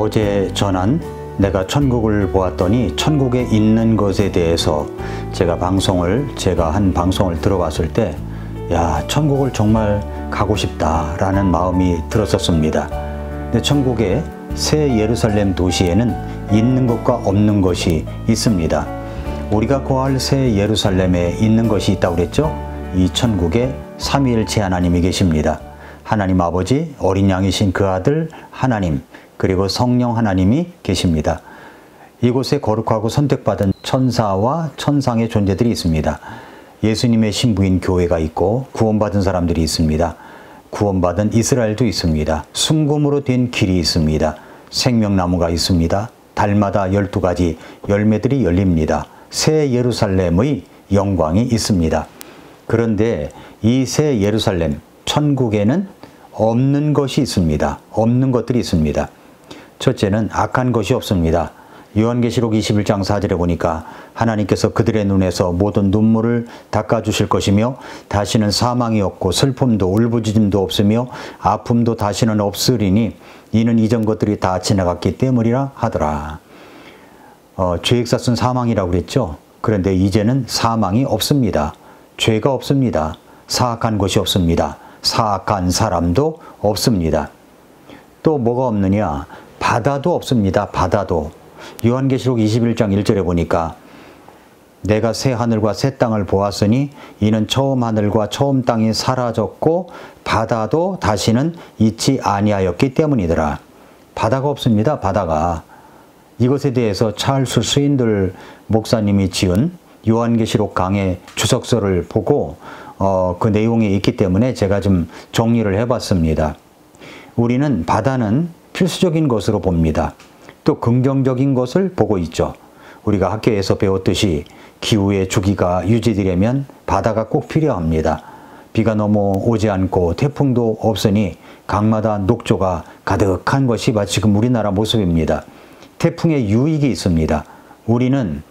어제 전한 내가 천국을 보았더니 천국에 있는 것에 대해서 제가 한 방송을 들어봤을 때 야, 천국을 정말 가고 싶다라는 마음이 들었었습니다. 근데 천국의 새 예루살렘 도시에는 있는 것과 없는 것이 있습니다. 우리가 거할 새 예루살렘에 있는 것이 있다고 그랬죠? 이 천국에 삼위일체 하나님이 계십니다. 하나님 아버지, 어린 양이신 그 아들 하나님, 그리고 성령 하나님이 계십니다. 이곳에 거룩하고 선택받은 천사와 천상의 존재들이 있습니다. 예수님의 신부인 교회가 있고 구원받은 사람들이 있습니다. 구원받은 이스라엘도 있습니다. 순금으로 된 길이 있습니다. 생명나무가 있습니다. 달마다 12가지 열매들이 열립니다. 새 예루살렘의 영광이 있습니다. 그런데 이 새 예루살렘, 천국에는 없는 것이 있습니다. 없는 것들이 있습니다. 첫째는 악한 것이 없습니다. 요한계시록 21장 4절에 보니까 하나님께서 그들의 눈에서 모든 눈물을 닦아주실 것이며 다시는 사망이 없고 슬픔도 울부짖음도 없으며 아픔도 다시는 없으리니 이는 이전 것들이 다 지나갔기 때문이라 하더라. 죄액 샀은 사망이라고 그랬죠. 그런데 이제는 사망이 없습니다. 죄가 없습니다. 사악한 것이 없습니다. 사악한 사람도 없습니다. 또 뭐가 없느냐? 바다도 없습니다. 바다도. 요한계시록 21장 1절에 보니까 내가 새 하늘과 새 땅을 보았으니 이는 처음 하늘과 처음 땅이 사라졌고 바다도 다시는 있지 아니하였기 때문이더라. 바다가 없습니다. 바다가. 이것에 대해서 찰스 스윈들 목사님이 지은 요한계시록 강의 주석서를 보고 그 내용이 있기 때문에 제가 좀 정리를 해봤습니다. 우리는 바다는 필수적인 것으로 봅니다. 또 긍정적인 것을 보고 있죠. 우리가 학교에서 배웠듯이 기후의 주기가 유지되려면 바다가 꼭 필요합니다. 비가 너무 오지 않고 태풍도 없으니 강마다 녹조가 가득한 것이 마치 지금 우리나라 모습입니다. 태풍의 유익이 있습니다.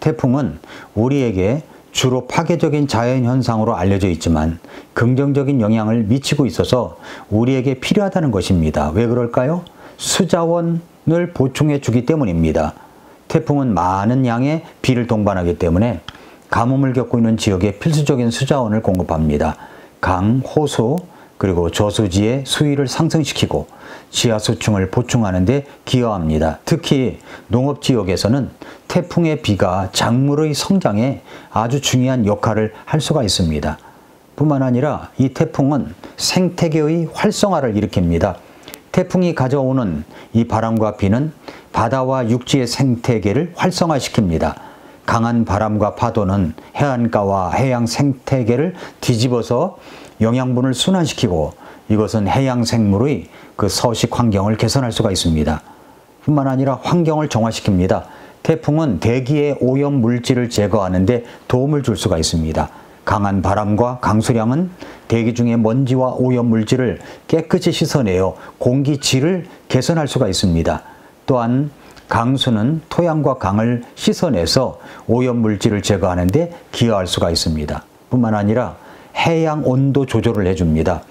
태풍은 우리에게 주로 파괴적인 자연현상으로 알려져 있지만 긍정적인 영향을 미치고 있어서 우리에게 필요하다는 것입니다. 왜 그럴까요? 수자원을 보충해 주기 때문입니다. 태풍은 많은 양의 비를 동반하기 때문에 가뭄을 겪고 있는 지역에 필수적인 수자원을 공급합니다. 강, 호수, 그리고 저수지의 수위를 상승시키고 지하수층을 보충하는 데 기여합니다. 특히 농업지역에서는 태풍의 비가 작물의 성장에 아주 중요한 역할을 할 수가 있습니다. 뿐만 아니라 이 태풍은 생태계의 활성화를 일으킵니다. 태풍이 가져오는 이 바람과 비는 바다와 육지의 생태계를 활성화시킵니다. 강한 바람과 파도는 해안가와 해양 생태계를 뒤집어서 영양분을 순환시키고 이것은 해양 생물의 그 서식 환경을 개선할 수가 있습니다. 뿐만 아니라 환경을 정화시킵니다. 태풍은 대기의 오염 물질을 제거하는 데 도움을 줄 수가 있습니다. 강한 바람과 강수량은 대기 중의 먼지와 오염 물질을 깨끗이 씻어내어 공기질을 개선할 수가 있습니다. 또한 강수는 토양과 강을 씻어내서 오염 물질을 제거하는 데 기여할 수가 있습니다. 뿐만 아니라 해양 온도 조절을 해줍니다.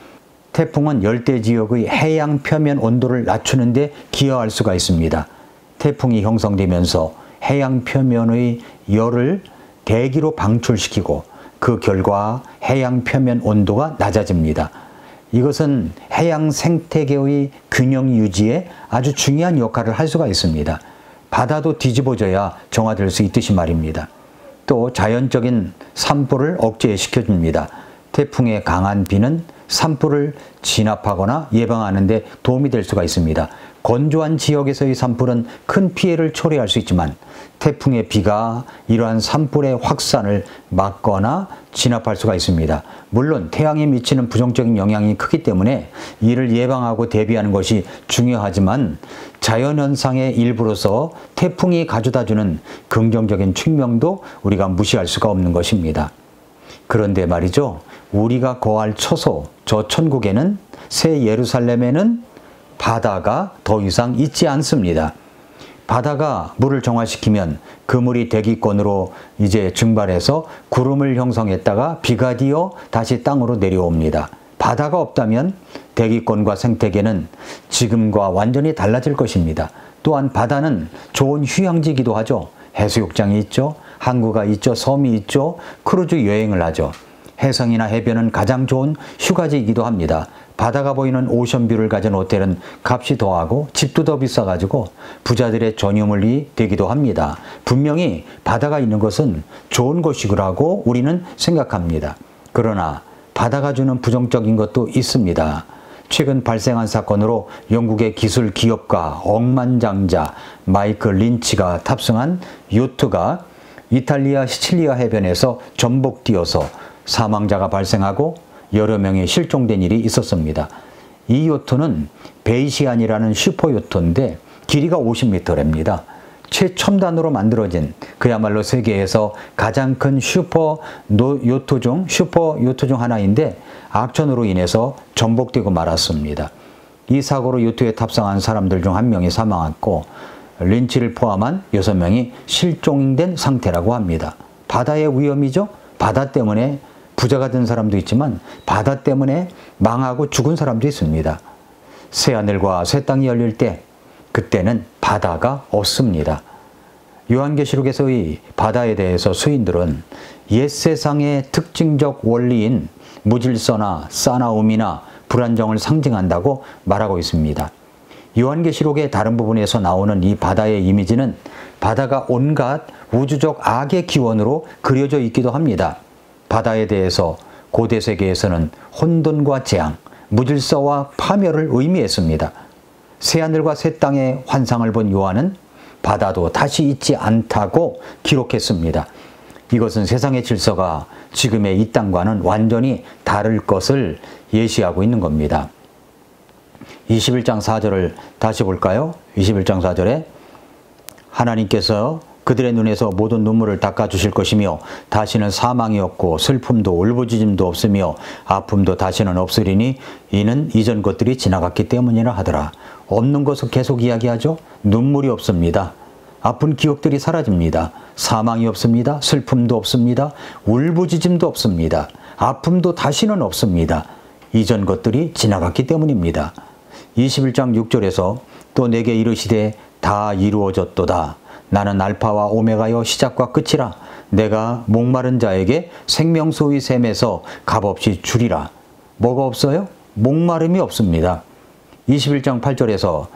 태풍은 열대 지역의 해양 표면 온도를 낮추는 데 기여할 수가 있습니다. 태풍이 형성되면서 해양 표면의 열을 대기로 방출시키고 그 결과 해양 표면 온도가 낮아집니다. 이것은 해양 생태계의 균형 유지에 아주 중요한 역할을 할 수가 있습니다. 바다도 뒤집어져야 정화될 수 있듯이 말입니다. 또 자연적인 산불을 억제시켜줍니다. 태풍의 강한 비는 산불을 진압하거나 예방하는 데 도움이 될 수가 있습니다. 건조한 지역에서의 산불은 큰 피해를 초래할 수 있지만 태풍의 비가 이러한 산불의 확산을 막거나 진압할 수가 있습니다. 물론 태양이 미치는 부정적인 영향이 크기 때문에 이를 예방하고 대비하는 것이 중요하지만 자연현상의 일부로서 태풍이 가져다주는 긍정적인 측면도 우리가 무시할 수가 없는 것입니다. 그런데 말이죠. 우리가 거할 처소, 저 천국에는 새 예루살렘에는 바다가 더 이상 있지 않습니다. 바다가 물을 정화시키면 그 물이 대기권으로 이제 증발해서 구름을 형성했다가 비가 되어 다시 땅으로 내려옵니다. 바다가 없다면 대기권과 생태계는 지금과 완전히 달라질 것입니다. 또한 바다는 좋은 휴양지이기도 하죠. 해수욕장이 있죠. 항구가 있죠. 섬이 있죠. 크루즈 여행을 하죠. 해성이나 해변은 가장 좋은 휴가지이기도 합니다. 바다가 보이는 오션뷰를 가진 호텔은 값이 더하고 집도 더 비싸가지고 부자들의 전유물이 되기도 합니다. 분명히 바다가 있는 것은 좋은 것이라고 우리는 생각합니다. 그러나 바다가 주는 부정적인 것도 있습니다. 최근 발생한 사건으로 영국의 기술 기업가 억만장자 마이클 린치가 탑승한 요트가 이탈리아 시칠리아 해변에서 전복뛰어서 사망자가 발생하고 여러 명이 실종된 일이 있었습니다. 이 요트는 베이시안이라는 슈퍼요트인데 길이가 50m랍니다. 최첨단으로 만들어진 그야말로 세계에서 가장 큰 슈퍼 요트 중 하나인데 악천후로 인해서 전복되고 말았습니다. 이 사고로 요트에 탑승한 사람들 중 1명이 사망했고 린치를 포함한 6명이 실종된 상태라고 합니다. 바다의 위험이죠. 바다 때문에 부자가 된 사람도 있지만 바다 때문에 망하고 죽은 사람도 있습니다. 새하늘과 새 땅이 열릴 때 그때는 바다가 없습니다. 요한계시록에서의 바다에 대해서 수인들은 옛세상의 특징적 원리인 무질서나 싸나움이나 불안정을 상징한다고 말하고 있습니다. 요한계시록의 다른 부분에서 나오는 이 바다의 이미지는 바다가 온갖 우주적 악의 기원으로 그려져 있기도 합니다. 바다에 대해서 고대 세계에서는 혼돈과 재앙, 무질서와 파멸을 의미했습니다. 새하늘과 새 땅의 환상을 본 요한은 바다도 다시 있지 않다고 기록했습니다. 이것은 세상의 질서가 지금의 이 땅과는 완전히 다를 것을 예시하고 있는 겁니다. 21장 4절을 다시 볼까요? 21장 4절에 하나님께서 그들의 눈에서 모든 눈물을 닦아주실 것이며 다시는 사망이 없고 슬픔도 울부짖음도 없으며 아픔도 다시는 없으리니 이는 이전 것들이 지나갔기 때문이라 하더라. 없는 것을 계속 이야기하죠. 눈물이 없습니다. 아픈 기억들이 사라집니다. 사망이 없습니다. 슬픔도 없습니다. 울부짖음도 없습니다. 아픔도 다시는 없습니다. 이전 것들이 지나갔기 때문입니다. 21장 6절에서 또 내게 이르시되 다 이루어졌도다. 나는 알파와 오메가여 시작과 끝이라. 내가 목마른 자에게 생명수의 샘에서 값없이 주리라. 뭐가 없어요? 목마름이 없습니다. 21장 8절에서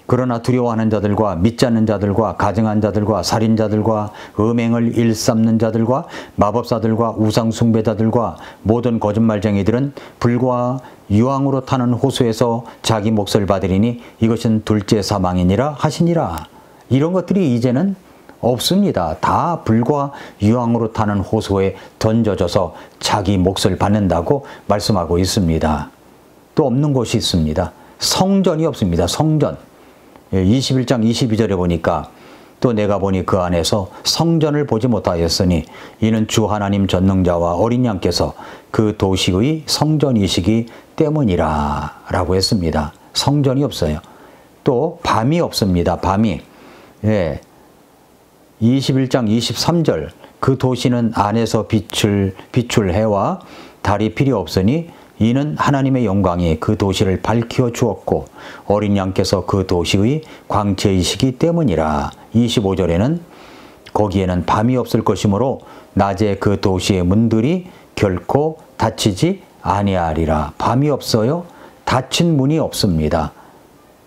그러나 두려워하는 자들과 믿지 않는 자들과 가증한 자들과 살인자들과 음행을 일삼는 자들과 마법사들과 우상숭배자들과 모든 거짓말쟁이들은 불과 유황으로 타는 호수에서 자기 몫을 받으리니 이것은 둘째 사망이니라 하시니라. 이런 것들이 이제는 없습니다. 다 불과 유황으로 타는 호수에 던져져서 자기 몫을 받는다고 말씀하고 있습니다. 또 없는 곳이 있습니다. 성전이 없습니다. 성전. 21장 22절에 보니까 또 내가 보니 그 안에서 성전을 보지 못하였으니 이는 주 하나님 전능자와 어린 양께서 그 도시의 성전이시기 때문이라 라고 했습니다. 성전이 없어요. 또 밤이 없습니다. 밤이. 21장 23절 그 도시는 안에서 비출 해와 달이 필요 없으니 이는 하나님의 영광이 그 도시를 밝혀 주었고 어린 양께서 그 도시의 광채이시기 때문이라. 25절에는 거기에는 밤이 없을 것이므로 낮에 그 도시의 문들이 결코 닫히지 아니하리라. 밤이 없어요. 닫힌 문이 없습니다.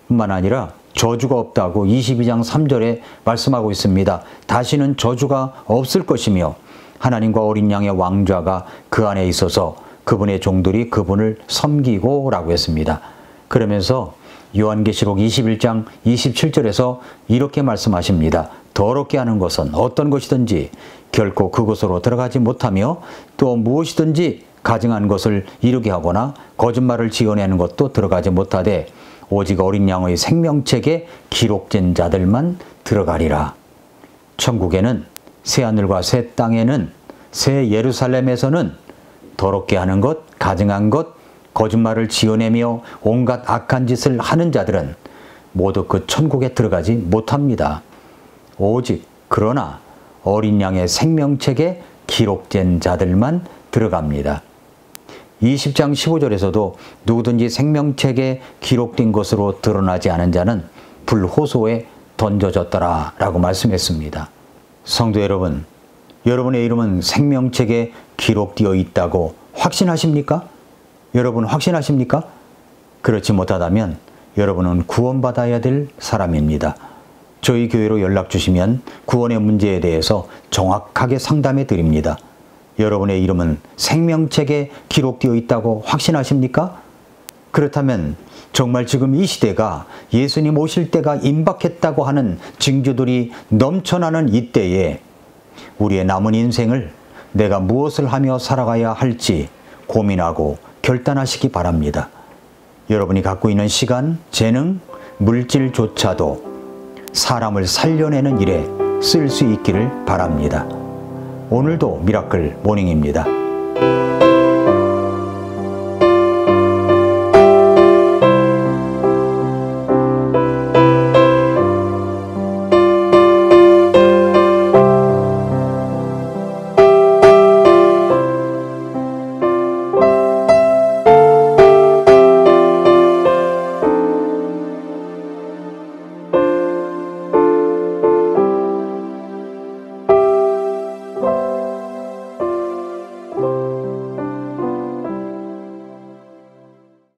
뿐만 아니라 저주가 없다고 22장 3절에 말씀하고 있습니다. 다시는 저주가 없을 것이며 하나님과 어린 양의 왕좌가 그 안에 있어서 그분의 종들이 그분을 섬기고 라고 했습니다. 그러면서 요한계시록 21장 27절에서 이렇게 말씀하십니다. 더럽게 하는 것은 어떤 것이든지 결코 그곳으로 들어가지 못하며 또 무엇이든지 가증한 것을 이루게 하거나 거짓말을 지어내는 것도 들어가지 못하되 오직 어린 양의 생명책에 기록된 자들만 들어가리라. 천국에는 새하늘과 새 땅에는 새 예루살렘에서는 더럽게 하는 것, 가증한 것, 거짓말을 지어내며 온갖 악한 짓을 하는 자들은 모두 그 천국에 들어가지 못합니다. 오직 그러나 어린 양의 생명책에 기록된 자들만 들어갑니다. 20장 15절에서도 누구든지 생명책에 기록된 것으로 드러나지 않은 자는 불호소에 던져졌더라 라고 말씀했습니다. 성도 여러분, 여러분의 이름은 생명책에 기록되어 있다고 확신하십니까? 여러분 확신하십니까? 그렇지 못하다면 여러분은 구원받아야 될 사람입니다. 저희 교회로 연락 주시면 구원의 문제에 대해서 정확하게 상담해 드립니다. 여러분의 이름은 생명책에 기록되어 있다고 확신하십니까? 그렇다면 정말 지금 이 시대가 예수님 오실 때가 임박했다고 하는 징조들이 넘쳐나는 이때에 우리의 남은 인생을 내가 무엇을 하며 살아가야 할지 고민하고 결단하시기 바랍니다. 여러분이 갖고 있는 시간, 재능, 물질조차도 사람을 살려내는 일에 쓸 수 있기를 바랍니다. 오늘도 미라클 모닝입니다.